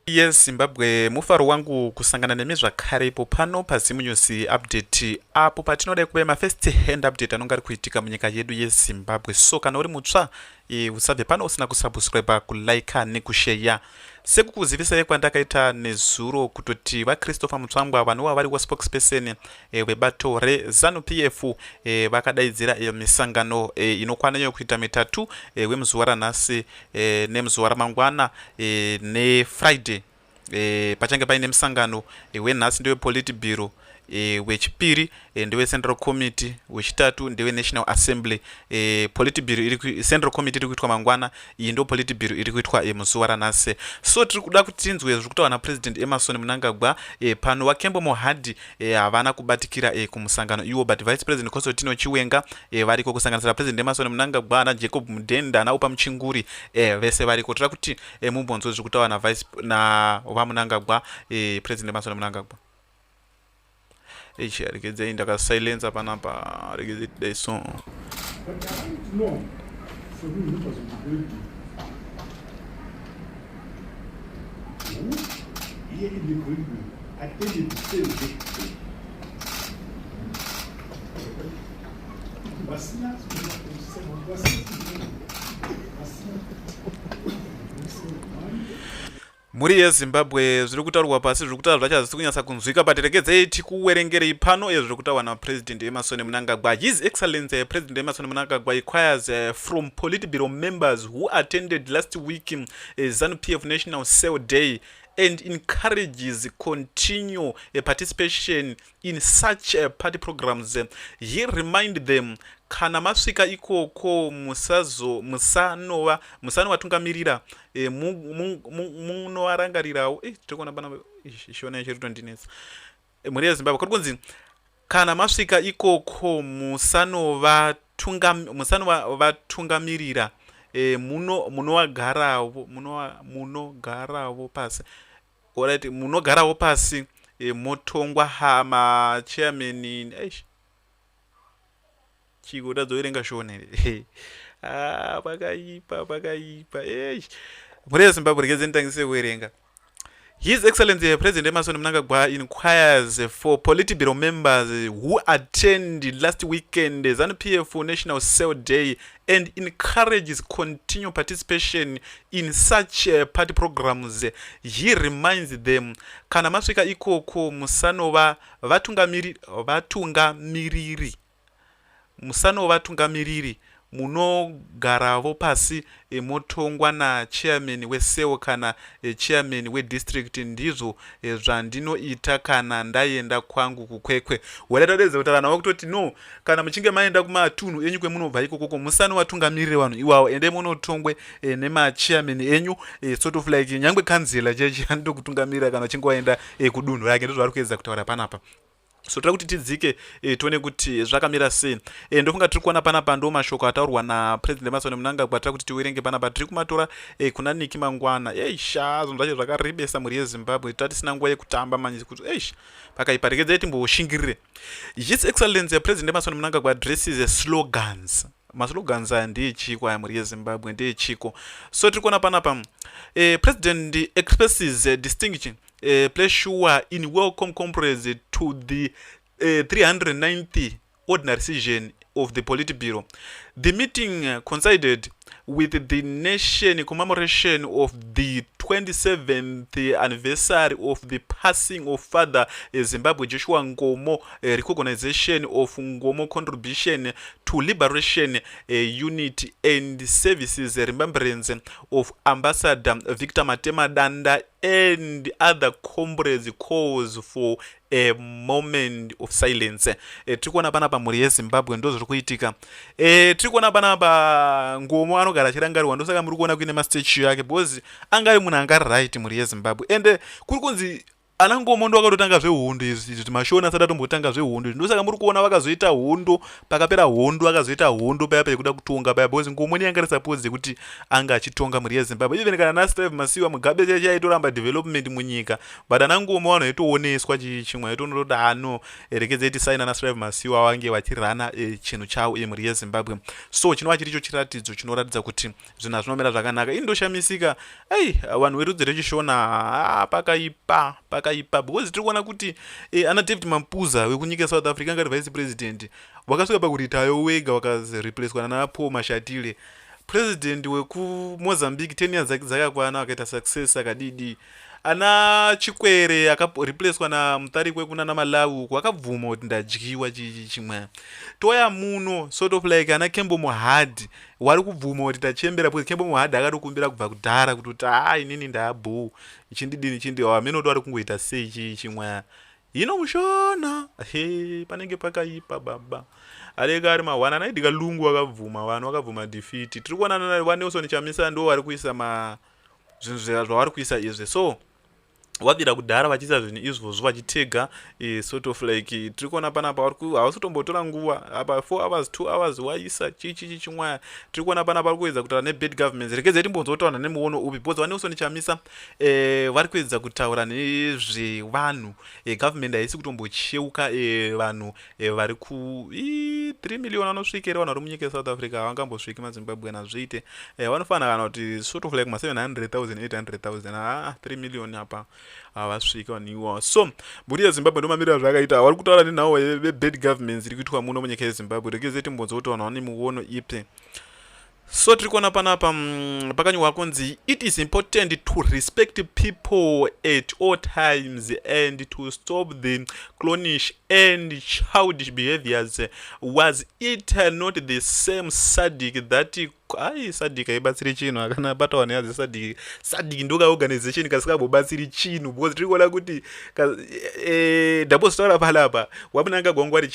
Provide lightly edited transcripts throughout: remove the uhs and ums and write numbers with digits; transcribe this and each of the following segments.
Yes, Zimbabwe, mufaro wangu kusangana nemi zvakare ipo pano paZimu News update apo patinoda kuve first hand update anonga ari kuitika munyika yedu yeZimbabwe. So kana uri mutsva usabve pano usina kusubscribe, kulike nekushare. Sekukuzivisai kwandakaita nezuro kutoti vaChristopher Mutsvangwa vanova vari spokesperson vebato reZanu Pf vakadaidzira misangano inokwana yokuita mitatu wemuzuva ranhasi nemuzuva ramangwana neFriday. Pachange paine musangano wenhasi ndewe Politiburo, wechipiri ndewe Central Committee, wechitatu ndewe National Assembly. Politiburo Central Committee iri kuitwa mangwana, iyi ndo Politiburo iri kuitwa muzuva ranhasi. So tiri kuda kuti tinzwe zviri kutaurwa naPresident Emmerson Mnangagwa pano Wakembo Mohadi havana kubatikira kumusangano iwo, but Vice President Kosotino Chiwenga variko kusanganisira President Emmerson Mnangagwa na Jacob Mudenda na Upa Mchinguri vese variko. Tira kuti mumbonzo zviri kutaurwa na Vice na Mnangagwa, President Emmerson Mnangagwa. Regeze indaka silence panapa, regeze today so. No, for me, it was here in the Caribbean, I attended the same day. Muri yeZimbabwe zviri kutaurwa pasi zviri kutaurwa zvachazisi kunyatsa kunzwika, but regedzei tikuwerengerei pano zviri kutaurwa naPresident Emmerson Mnangagwa. His Excellency President Emmerson Mnangagwa inquires from Politiburo members who attended last week Zanu Pf National Cell Day and encourages continue participation in such party programs. He remind them kana masvika ikoko musano vatungamirira munovarangarirawo tikuona pana ishona chirutondinesa muri yeZimbabwe kuri kunzi kana masvika ikoko musano vatungamirira munogarawo pasi, alright, munogarawo pasi motongwa hama chairman chiko tadzoverenga shone pakaipa muri yeZimbabwe regeze nditangise kuverenga. His Excellency President Emmerson Mnangagwa inquires for Politiburo members who attend last weekend Zanu Pf National Cell Day and encourages continued participation in such party programs. He reminds them kana masvika ikoko musanova vatungamiriri munogaravo pasi motongwa na chairman weSEO kana chairman wedistrict. Ndizvo zvandinoita kana ndaenda kwangu kukwekwe. Wadatadedza kuti vanhu vakutoti no, kana muchinge maenda kumatunhu enyu kwemunobva ikoko musanovatungamirire vanhu iwawo ende munotongwe nemachairman enyu, sort of like nyangwe kanzela chechi anokutungamirira kana uchinge waenda kudunhu rake. Ndizvo vari kuedza kutaura panapa. So tira kuti tidzike tione kuti zvakamira sei. Ndofunga tiri kuona panapa ndo mashoko ataurwa naPresident Emmerson Mnangagwa. Tira kuti tiwerenge panapa, tiri kumatora kuna Niki Mangwana. Zvinhu zvacho zvakarebesa muri yeZimbabwe, tatisina nguva yekutamba manyi kuti pakaipa. Regedzei timboshingirire. His Excellency President Emmerson Mnangagwa addresses slogans. Maslogans aya ndeyechiko aya muri yeZimbabwe, ndeyechiko. So tiri kuona panapa President expresses distinction pleasure in welcome comrades to the 390th ordinary session of the Politiburo. The meeting coincided with the nation commemoration of the 27th anniversary of the passing of Father Zimbabwe Joshua Ngomo, recognition of Ngomo contribution to liberation, unity and services, remembrance of Ambassador Victor Matema Danda and other comrades calls for a moment of silence. Tikuona panapa muri yeZimbabwe ndo zviri kuitika. Tikuona panapa Ngomo anogara chirangarirwa, ndosaka muri kuona kuine mastatue yake because angari munhu angari right muri yeZimbabwe. And kuri kunzi anangomondo vakatotanga zvehondo izvi kuti mashona asati atombotanga zvehondo ndosaka muri kuona vakazoita hondo pakapera hondo vakazoita hondo paya pekuda kutonga paya because ngomoni yanga risapodze kuti anga achitonga mhuri yezimbabwe even kana naStreve Masiwa Mugabe cheche aitoramba development munyika but anangoma vanhu aitooneswa chimwe aitonoti ano rekedzei tisaina naStreve Masiwa vange vachirana chinhu chavo mhuri yezimbabwe so chinova chiricho chiratidzo chinoratidza kuti zvinhu hazvinomira zvakanaka indoshamisika vanhu verudzi rechishona pakaipa because tiri kuona kuti ana David Mamphusa wekunyika yeSouth Africa anga ari vice president wakasvika pakuritayo wega wakareplacwa nana Paul Mashatile president wekuMozambique 10 years dzakakwana akaita success akadidi ana Chikwere akareplacwa namutariki wekunana Malawi uko akabvuma kuti ndadyiwa chimwe toya muno sort of like ana Kembo Mohadi wari kubvuma kuti tachembera because Kembo Mohadi akatokumbira kubva kudhara kuti inini ndabhu ichindidini chindi wamenoto ari kungoita sei chimwe hino mushona panenge pakaipa baba areka ari mahwana naidika lungu akabvuma vanhu vakabvuma defeat tiri kuona vaNelson Chamisa ndo vari kuisa zvinhu zvavari kuisa izvi so wabvira kudhara vachiisa zvinhu izvozvo vachitega sort of like tiri kuona panapa havasutombotora nguva apa 4 hours 2 hours waisa chimwe tiri kuona panapa vari kuedza kutaura nebad governments rekedzei timbonzotaura nemuono upi because vaNelson Chamisa vari kuedza kutaura nezvevanhu government haisi kutombocheuka vanhu vari ku 3 million vanosvikira vanhu vari munyika yeSouth Africa havangambosviki maZimbabwe nazviite vanofanira kana kuti sort of like 700,000 800,000 3 million apa havasviki vanhuiwa so mhuri yeZimbabwe ndomamirira zvakaita vari kutaura nenhau vebad governments iri kuitwa muno munyika yeZimbabwe rekedzei timbonzotaura nawo nemuono ipi so tiri kuona panapa pakanyorwa kunzi it is important to respect people at all times and to stop the clownish and childish behaviors. Was it not the same Sadiq that Sadiq aibatsiri chinhu akana bata vanhu yazi Sadiq ndoka organization kasingabobatsiri chinhu because tiri kuona kuti ndapostaura palapa wamunanga gwangwari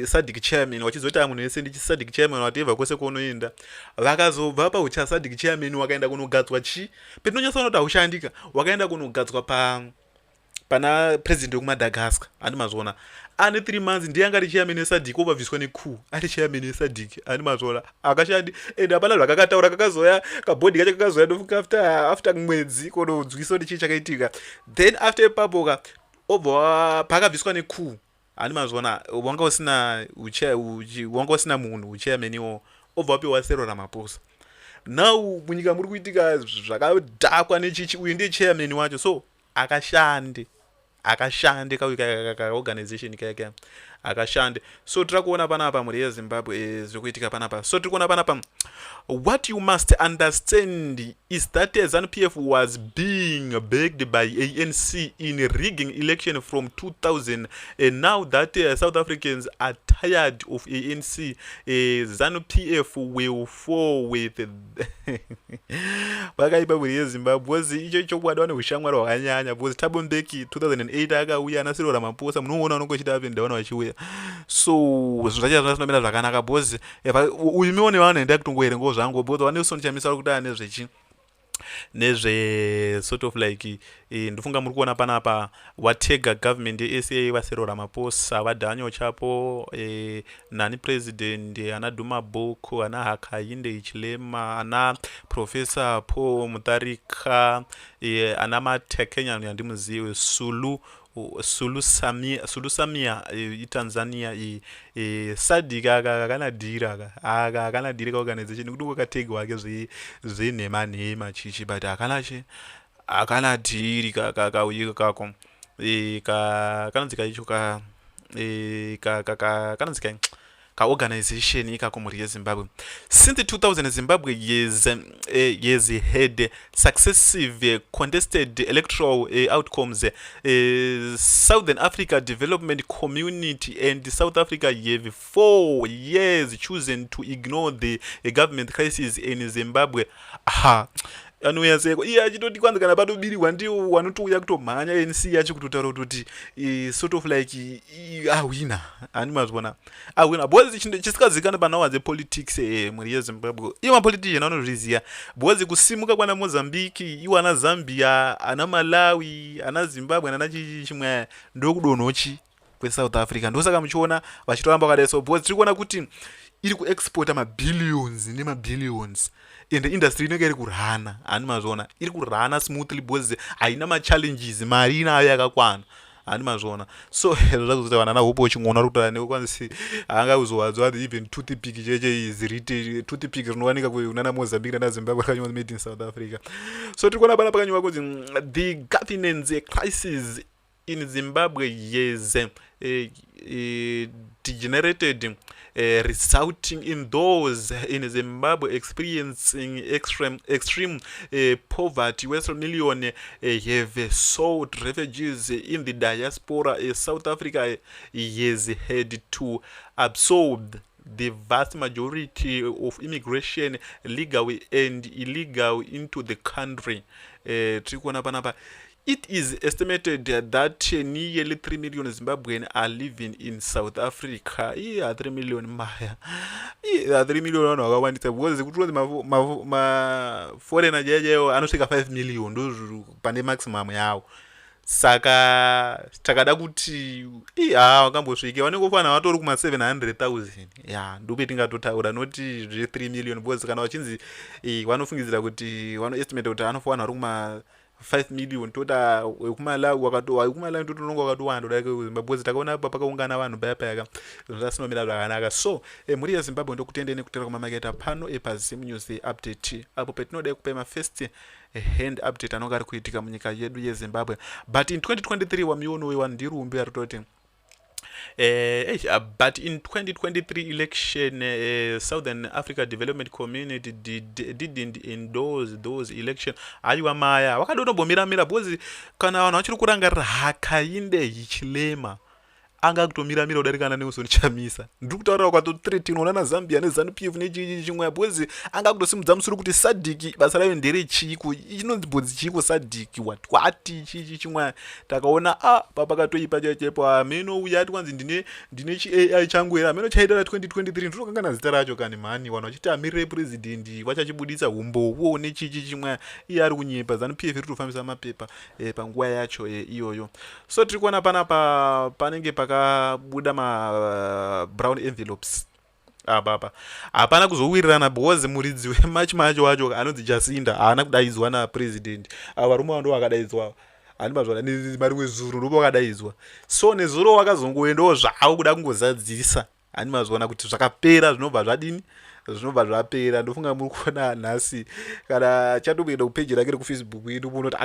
Sadiq chairman wachizota munhu wese ndichi Sadiq chairman whatever kwese kunoenda vakazobva paucha Sadiq chairman wakaenda kunogadzwa petinonyasa kuti aushandika wakaenda kunogadzwa pana president wekuMadagascar andi mazona ane 3 months ndiye anga ari chairman weSadiq obabviswa neku ari chairman weSadiq andi mazona akashandi and apana zvakakataura kakazoya kabhodhi kacho kakazoya ndofuka after mwedzi konodzwisa kuti chii chakaitika then after ipapo obva pakabviswa neku andi mazona wanga usina munhu uchairman iwo obva wapiwa Cyril Ramaphosa now munyika muri kuitika zvakadhakwa nechichi uyu ndiye chairman wacho so akashande organization kaya akashande so tira kuona panapa mhuri yeZimbabwe zviri kuitika panapa so tiri kuona panapa what you must understand is that Zanu Pf was being begged by ANC in rigging election from 2000 and now that South Africans are tired of ANC Zanu Pf will fall with vakaipa mhuri yeZimbabwe icho chokwadi ushamwari hwakanyanya because Thabo Mbeki 2008 akauya ana Cyril Ramaphosa munoona unongochita up and down vachiuya so zvinhu zvacho zvinomira zvakanaka because uyu mione vanhu enda kutongoerengawo zvangu because vaNelson Chamisa vari kudana nezve sort of like ndofunga muri kuona panapa watega government yeSA vaCyril Ramaphosa vaDaniel Chapo nani president ana Duma Boko ana Hakainde Hichilema ana Professor Paul Mutharika ana Matekenya yandimuziwe Sulu Samia iTanzania Sadiq akanadhira organization kuti kwakategwa wake zvenhema chichi but akanadhiri kakauya kako kanonzika icho kanonzika organization ikako mhuri yeZimbabwe since 2000 Zimbabwe has had successive contested electoral outcomes. Southern Africa Development Community and South Africa have 4 years chosen to ignore the government crisis in Zimbabwe. anouya seko iye achitoti kwanza kana patobirigwa ndiwo wanotouya kutomhanya NC yacho kutotaura kuti sort of like awina hani mazvona awina because chisikazikana panawa dzepolitics muri yeZimbabwe iwo mapolitician anozviziva because kusimuka kwana Mozambique iwo ana Zambia ana Malawi ana Zimbabwe ana chimwe ndokudonhochi kweSouth Africa ndosaka muchiona vachitoramba vakadai so because tiri kuona kuti iri kuexporta mabillions nemabillions and industry inenge iri kurana hani mazvona iri kurana smoothly because haina machallenges mari inayo yakakwana hani mazvona so zvakuti vanhu ana hope wachingona uri kutaura newe kwanzi haanga kuzowadzwa kuti even toothpick cheche is toothpick rinowanika kunana Mozambique nana Zimbabwe rakanywa made in South Africa so tiri kuona pana pakanywa kuti the governance crisis in Zimbabwe yes degenerated resulting in those in Zimbabwe experiencing extreme poverty. Western million have sought refugees in the diaspora. South Africa has had to absorb the vast majority of immigration, legal and illegal, into the country. It is estimated that nearly 3 million Zimbabweans are living in South Africa. 3 million maya. 3 million wakawandisa because kutozi ma foreigner jeje anosvika 5 million ndo pane maximum yawo. Saka takada kuti wakambosvika vanongofana vatori kuma 700,000 ndope tingatotaura noti 3 million because kana vachinzi vanofungidzira kuti vanoestimate kuti anofana vari kuma 5 million tota wekumalawi wekumalawi totononga wakatowanda dai kuZimbabwe takaona apa pakaungana vanhu paya paya zvasinomira zvakanaka so muri yeZimbabwe ndokutendeni kutera kumamaketa pano epazimu news update apo petinoda kupa ma first hand update anonga ari kuitika munyika yedu yeZimbabwe but in 2023 wamiono wandirumbi arutoti but in 2023 election, Southern Africa Development Community didn't endorse those election. Aiwa maya wakadonombomira because kana vanhu vachiri kurangarira hakainde hichilema anga kutomira kudarikana neusoni chamisa ndiri kutaura kwatothreatin ona naZambia neZanu Pf nechichi chimwe because anga kutosimudza musoro kuti sadiki basa rayo ndere chiko inonzi bodzi chiko sadiki wati chichi chimwe takaona papakatoipa chepo ameno uya ati kwanzi ndine chi-AI changu era ameno chaita 2023 ndinokangana zita racho kani mani vanhu vachiti amirire president vachachibudisa humbowo nechichi chimwe iye ari kunyepa ZANU PF iri kutofambisa mapepa panguva yacho iyoyo so tiri kuona panapa panenge pakabuda brown envelopes baba hapana kuzowirirana because muridzi wemachi macho wacho anonzi Jacinda haana kudaidzwa napresident varume vando vakadaidzwa hani mazvona marimwe zuro ndopo vakadaidzwa so nezuro wakazongoendawo zvavo kuda kungozadzisa hani mazvona kuti zvakapera zvinobva zvadini zvinobva zvapera ndofunga muri kuona nhasi kana chatokuenda kupeji rake rekufacebook yedu munoti